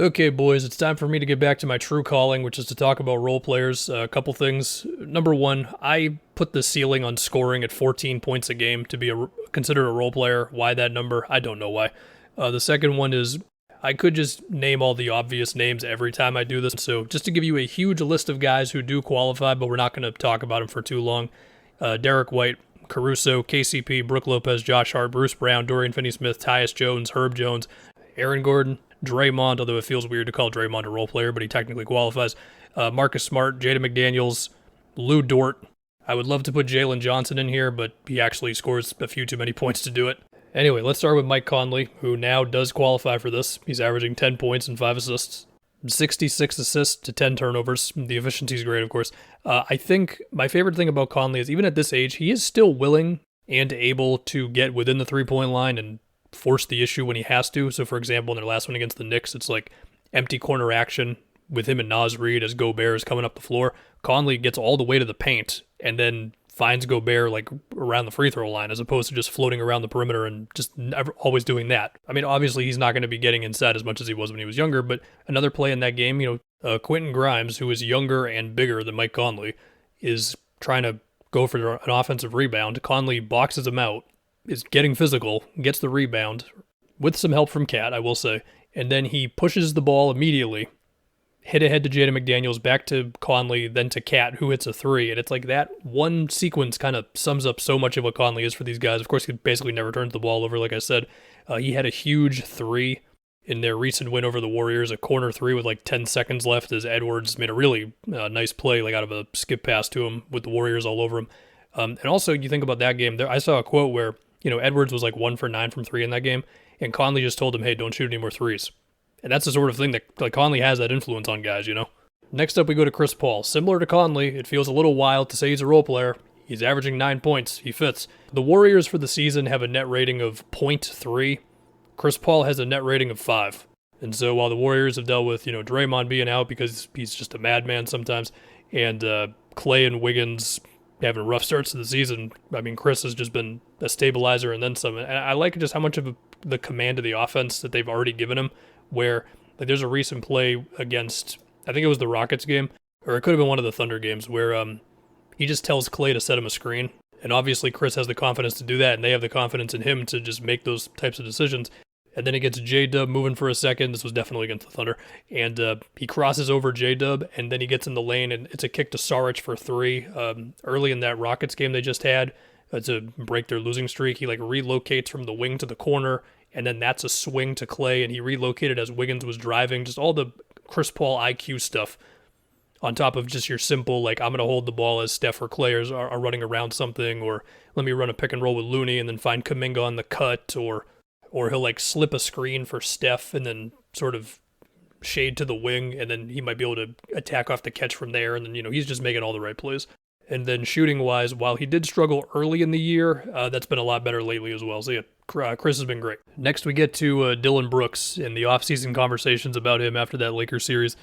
Okay, boys, it's time for me to get back to my true calling, which is to talk about role players. A couple things. Number one, I put the ceiling on scoring at 14 points a game to be considered a role player. Why that number? I don't know why. The second one is I could just name all the obvious names every time I do this. So just to give you a huge list of guys who do qualify, but we're not going to talk about them for too long. Derek White, Caruso, KCP, Brook Lopez, Josh Hart, Bruce Brown, Dorian Finney-Smith, Tyus Jones, Herb Jones, Aaron Gordon, Draymond, although it feels weird to call Draymond a role player, but he technically qualifies. Marcus Smart, Jaden McDaniels, Lou Dort. I would love to put Jalen Johnson in here, but he actually scores a few too many points to do it. Anyway, let's start with Mike Conley, who now does qualify for this. He's averaging 10 points and 5 assists. 66 assists to 10 turnovers. The efficiency is great, of course. I think my favorite thing about Conley is even at this age, he is still willing and able to get within the three-point line and force the issue when he has to. So, for example, in their last one against the Knicks, it's like empty corner action with him and Naz Reid as Gobert is coming up the floor. Conley gets all the way to the paint and then finds Gobert like around the free throw line as opposed to just floating around the perimeter and just never, always doing that. I mean, obviously he's not going to be getting inside as much as he was when he was younger, but another play in that game, Quentin Grimes, who is younger and bigger than Mike Conley, is trying to go for an offensive rebound. Conley boxes him out, is getting physical, gets the rebound with some help from Cat, I will say, and then he pushes the ball immediately, hit ahead to Jaden McDaniels, back to Conley, then to Cat, who hits a three, and it's like that one sequence kind of sums up so much of what Conley is for these guys. Of course, he basically never turns the ball over, like I said. He had a huge three in their recent win over the Warriors, a corner three with like 10 seconds left as Edwards made a really nice play like out of a skip pass to him with the Warriors all over him. And also, you think about that game, I saw a quote where Edwards was like 1 for 9 from 3 in that game, and Conley just told him, hey, don't shoot any more threes. And that's the sort of thing that like Conley has that influence on guys, Next up, we go to Chris Paul. Similar to Conley, it feels a little wild to say he's a role player. He's averaging 9 points. He fits. The Warriors for the season have a net rating of .3. Chris Paul has a net rating of 5. And so while the Warriors have dealt with, Draymond being out because he's just a madman sometimes, and Clay and Wiggins having rough starts to the season, I mean, Chris has just been a stabilizer and then some. And I like just how much of the command of the offense that they've already given him, where like there's a recent play against, I think it was the Rockets game, or it could have been one of the Thunder games, where he just tells Clay to set him a screen. And obviously Chris has the confidence to do that, and they have the confidence in him to just make those types of decisions. And then he gets J-Dub moving for a second. This was definitely against the Thunder. And he crosses over J-Dub, and then he gets in the lane, and it's a kick to Saric for 3. Early in that Rockets game they just had to break their losing streak, he like relocates from the wing to the corner, and then that's a swing to Clay, and he relocated as Wiggins was driving. Just all the Chris Paul IQ stuff on top of just your simple, like, I'm going to hold the ball as Steph or Clay are running around something, or let me run a pick and roll with Looney and then find Kuminga on the cut, or he'll like slip a screen for Steph and then sort of shade to the wing, and then he might be able to attack off the catch from there, and then, he's just making all the right plays. And then shooting-wise, while he did struggle early in the year, that's been a lot better lately as well. So yeah, Chris has been great. Next, we get to Dillon Brooks and the offseason conversations about him after that Lakers series.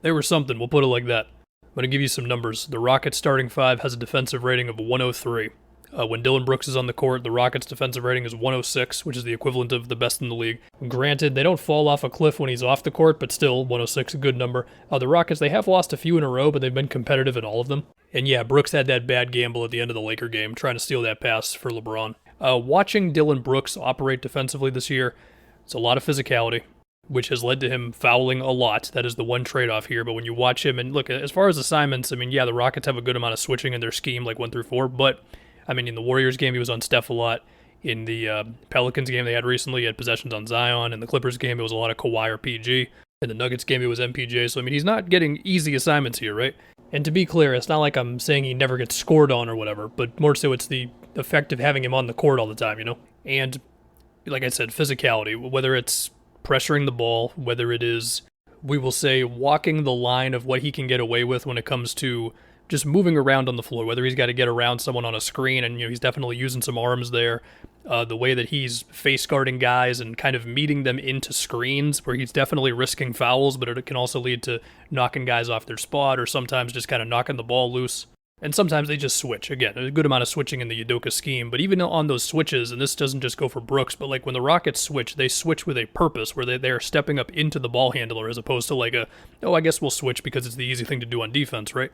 They were something, we'll put it like that. I'm going to give you some numbers. The Rockets starting 5 has a defensive rating of 103. When Dillon Brooks is on the court, the Rockets' defensive rating is 106, which is the equivalent of the best in the league. Granted, they don't fall off a cliff when he's off the court, but still, 106, a good number. The Rockets, they have lost a few in a row, but they've been competitive in all of them. And yeah, Brooks had that bad gamble at the end of the Laker game, trying to steal that pass for LeBron. Watching Dillon Brooks operate defensively this year, it's a lot of physicality, which has led to him fouling a lot. That is the one trade-off here. But when you watch him, and look, as far as assignments, I mean, yeah, the Rockets have a good amount of switching in their scheme, like 1 through 4, but I mean, in the Warriors game, he was on Steph a lot. In the Pelicans game they had recently, he had possessions on Zion. In the Clippers game, it was a lot of Kawhi or PG. In the Nuggets game, it was MPJ. So, I mean, he's not getting easy assignments here, right? And to be clear, it's not like I'm saying he never gets scored on or whatever, but more so it's the effect of having him on the court all the time, And, like I said, physicality, whether it's pressuring the ball, whether it is, we will say, walking the line of what he can get away with when it comes to just moving around on the floor, whether he's got to get around someone on a screen, and he's definitely using some arms there. The way that he's face guarding guys and kind of meeting them into screens, where he's definitely risking fouls, but it can also lead to knocking guys off their spot, or sometimes just kind of knocking the ball loose. And sometimes they just switch. Again, a good amount of switching in the Udoka scheme. But even on those switches, and this doesn't just go for Brooks, but like when the Rockets switch, they switch with a purpose where they're stepping up into the ball handler as opposed to like I guess we'll switch because it's the easy thing to do on defense, right?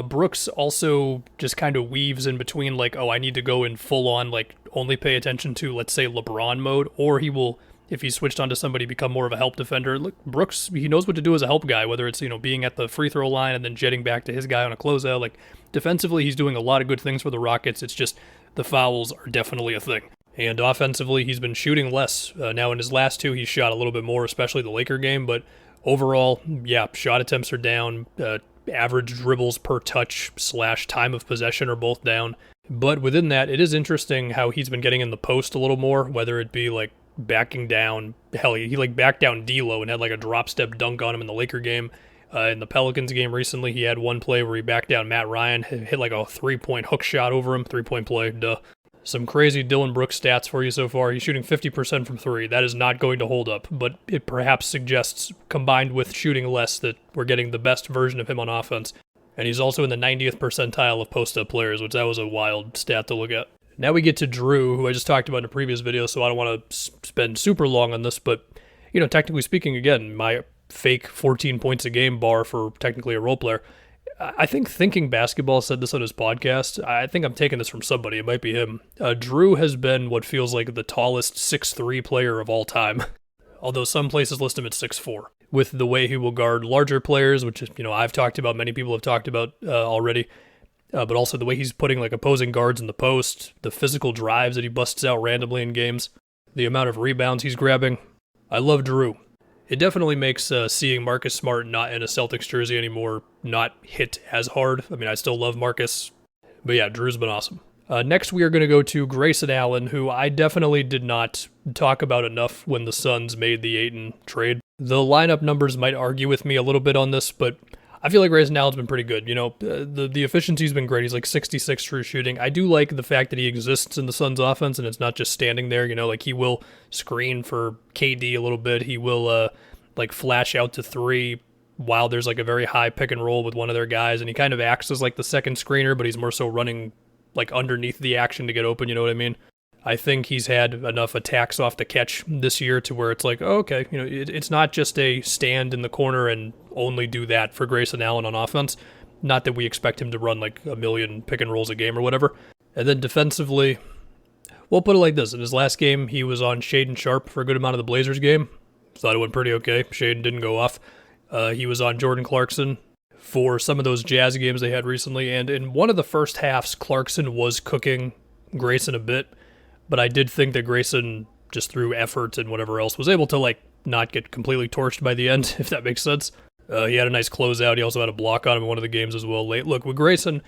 Brooks also just kind of weaves in between like, I need to go in full on, like only pay attention to, let's say, LeBron mode, or he will, if he's switched onto somebody, become more of a help defender. Look, Brooks, he knows what to do as a help guy, whether it's, being at the free throw line and then jetting back to his guy on a closeout. Like, defensively, he's doing a lot of good things for the Rockets. It's just the fouls are definitely a thing. And offensively, he's been shooting less. Now, in his last two, he shot a little bit more, especially the Laker game. But overall, yeah, shot attempts are down. Average dribbles per touch / time of possession are both down. But within that, it is interesting how he's been getting in the post a little more, whether it be like backing down. Hell, he like backed down D'Lo and had like a drop step dunk on him in the Laker game. In the Pelicans game recently, he had one play where he backed down Matt Ryan, hit like a 3-point hook shot over him, 3-point play, duh. Some crazy Dillon Brooks stats for you so far. He's shooting 50% from three. That is not going to hold up, but it perhaps suggests, combined with shooting less, that we're getting the best version of him on offense. And he's also in the 90th percentile of post-up players, which that was a wild stat to look at. Now we get to Drew, who I just talked about in a previous video, so I don't want to spend super long on this, but, technically speaking, again, my fake 14 points a game bar for technically a role player. I think Thinking Basketball said this on his podcast. I think I'm taking this from somebody. It might be him. Drew has been what feels like the tallest 6'3" player of all time, although some places list him at 6'4", with the way he will guard larger players, which, I've talked about, many people have talked about already, but also the way he's putting like opposing guards in the post, the physical drives that he busts out randomly in games, the amount of rebounds he's grabbing. I love Drew. It definitely makes seeing Marcus Smart not in a Celtics jersey anymore not hit as hard. I mean, I still love Marcus, but yeah, Drew's been awesome. Next, we are going to go to Grayson Allen, who I definitely did not talk about enough when the Suns made the Ayton trade. The lineup numbers might argue with me a little bit on this, but I feel like Grayson Allen's been pretty good. The efficiency's been great. He's like 66 true shooting. I do like the fact that he exists in the Suns offense and it's not just standing there. Like he will screen for KD a little bit. He will like flash out to three while there's like a very high pick and roll with one of their guys. And he kind of acts as like the second screener, but he's more so running like underneath the action to get open. You know what I mean? I think he's had enough attacks off the catch this year to where it's like, oh, okay, it's not just a stand in the corner and only do that for Grayson Allen on offense. Not that we expect him to run like a million pick and rolls a game or whatever. And then defensively, we'll put it like this. In his last game, he was on Shaedon Sharpe for a good amount of the Blazers game. Thought it went pretty okay. Shaedon didn't go off. He was on Jordan Clarkson for some of those Jazz games they had recently. And in one of the first halves, Clarkson was cooking Grayson a bit. But I did think that Grayson, just through effort and whatever else, was able to like not get completely torched by the end, if that makes sense. He had a nice closeout. He also had a block on him in one of the games as well late. Look, with Grayson,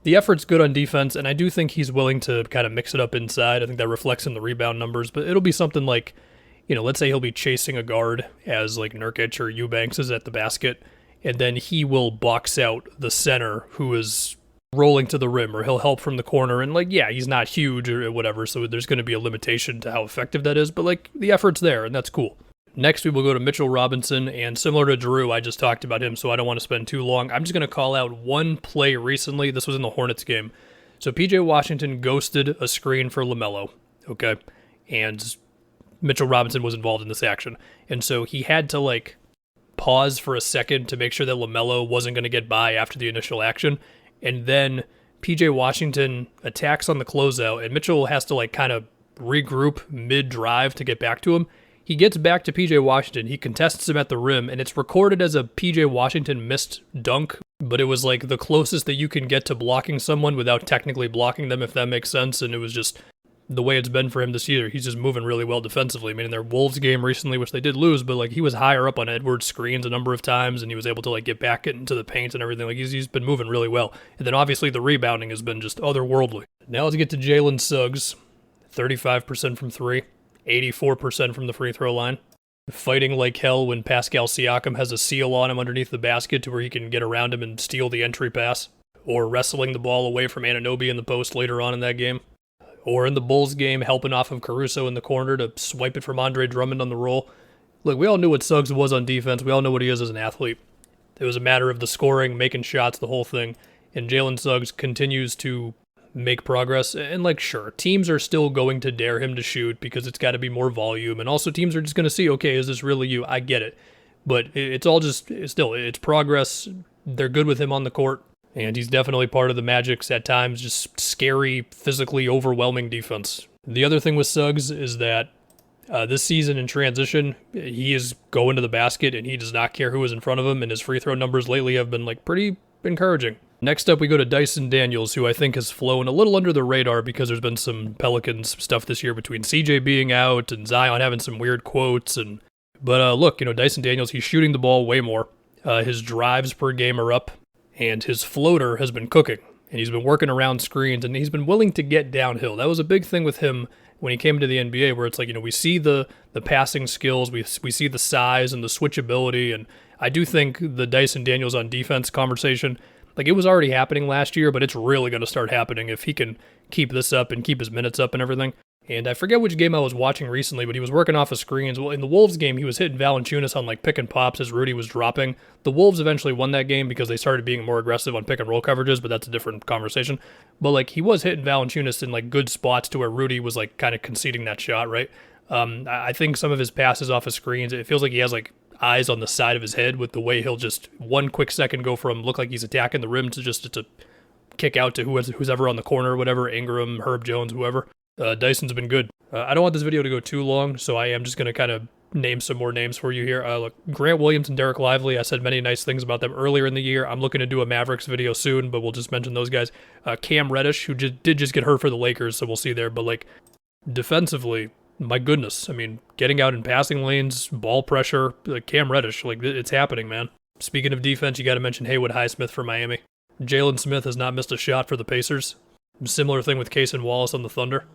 the effort's good on defense, and I do think he's willing to kind of mix it up inside. I think that reflects in the rebound numbers, but it'll be something like, let's say he'll be chasing a guard as like Nurkic or Eubanks is at the basket, and then he will box out the center who is rolling to the rim, or he'll help from the corner, and like, yeah, he's not huge or whatever, so there's going to be a limitation to how effective that is, but like the effort's there, and that's cool. Next, we will go to Mitchell Robinson, and similar to Drew, I just talked about him, so I don't want to spend too long. I'm just going to call out one play recently. This was in the Hornets game. So PJ Washington ghosted a screen for LaMelo, okay? And Mitchell Robinson was involved in this action. And so he had to like pause for a second to make sure that LaMelo wasn't going to get by after the initial action. And then PJ Washington attacks on the closeout, and Mitchell has to like kind of regroup mid-drive to get back to him. He gets back to PJ Washington, he contests him at the rim, and it's recorded as a PJ Washington missed dunk, but it was like the closest that you can get to blocking someone without technically blocking them, if that makes sense, and it was just the way it's been for him this year. He's just moving really well defensively. I mean, in their Wolves game recently, which they did lose, but like he was higher up on Edwards' screens a number of times, and he was able to like get back into the paint and everything. Like he's been moving really well. And then obviously the rebounding has been just otherworldly. Now let's get to Jaylen Suggs. 35% from three, 84% from the free throw line. Fighting like hell when Pascal Siakam has a seal on him underneath the basket to where he can get around him and steal the entry pass. Or wrestling the ball away from Anunoby in the post later on in that game. Or in the Bulls game, helping off of Caruso in the corner to swipe it from Andre Drummond on the roll. Look, we all knew what Suggs was on defense. We all know what he is as an athlete. It was a matter of the scoring, making shots, the whole thing. and Jaylen Suggs continues to make progress. And like, sure, teams are still going to dare him to shoot because it's got to be more volume, and also teams are just going to see, okay, is this really you? I get it, but it's all just still it's progress. They're good with him on the court, and he's definitely part of the Magic's at times just scary, physically overwhelming defense. The other thing with Suggs is that this season in transition, he is going to the basket and he does not care who is in front of him, and his free throw numbers lately have been like pretty encouraging. Next up, we go to Dyson Daniels, who I think has flown a little under the radar because there's been some Pelicans stuff this year between CJ being out and Zion having some weird quotes. But look, Dyson Daniels, he's shooting the ball way more. His drives per game are up, and his floater has been cooking. And he's been working around screens, and he's been willing to get downhill. That was a big thing with him when he came to the NBA, where it's like, we see the passing skills, we see the size and the switchability, and I do think the Dyson Daniels on defense conversation, like, it was already happening last year, but it's really going to start happening if he can keep this up and keep his minutes up and everything. And I forget which game I was watching recently, but he was working off of screens. Well, in the Wolves game, he was hitting Valanciunas on like pick and pops as Rudy was dropping. The Wolves eventually won that game because they started being more aggressive on pick and roll coverages, but that's a different conversation. But like, he was hitting Valanciunas in like good spots to where Rudy was like kind of conceding that shot, right? I think some of his passes off of screens, it feels like he has like eyes on the side of his head with the way he'll just 1 quick second go from look like he's attacking the rim to just to kick out to who's ever on the corner or whatever, Ingram, Herb Jones, whoever. Dyson's been good. I don't want this video to go too long, so I am just going to kind of name some more names for you here. Look, Grant Williams and Derek Lively, I said many nice things about them earlier in the year. I'm looking to do a Mavericks video soon, but we'll just mention those guys. Cam Reddish, who did just get hurt for the Lakers, so we'll see there. But like, defensively, my goodness. I mean, getting out in passing lanes, ball pressure, like Cam Reddish, like it's happening, man. Speaking of defense, you got to mention Haywood Highsmith for Miami. Jalen Smith has not missed a shot for the Pacers. Similar thing with Case and Wallace on the Thunder.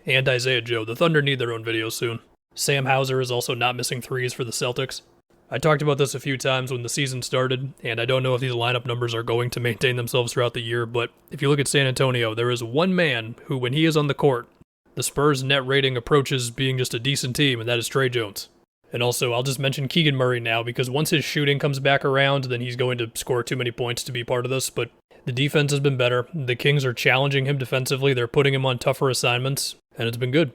And Isaiah Joe. The Thunder need their own video soon. Sam Hauser is also not missing threes for the Celtics. I talked about this a few times when the season started, and I don't know if these lineup numbers are going to maintain themselves throughout the year, but if you look at San Antonio, there is one man who, when he is on the court, the Spurs' net rating approaches being just a decent team, and that is Trey Jones. And also, I'll just mention Keegan Murray now, because once his shooting comes back around, then he's going to score too many points to be part of this, but the defense has been better. The Kings are challenging him defensively. They're putting him on tougher assignments, and it's been good.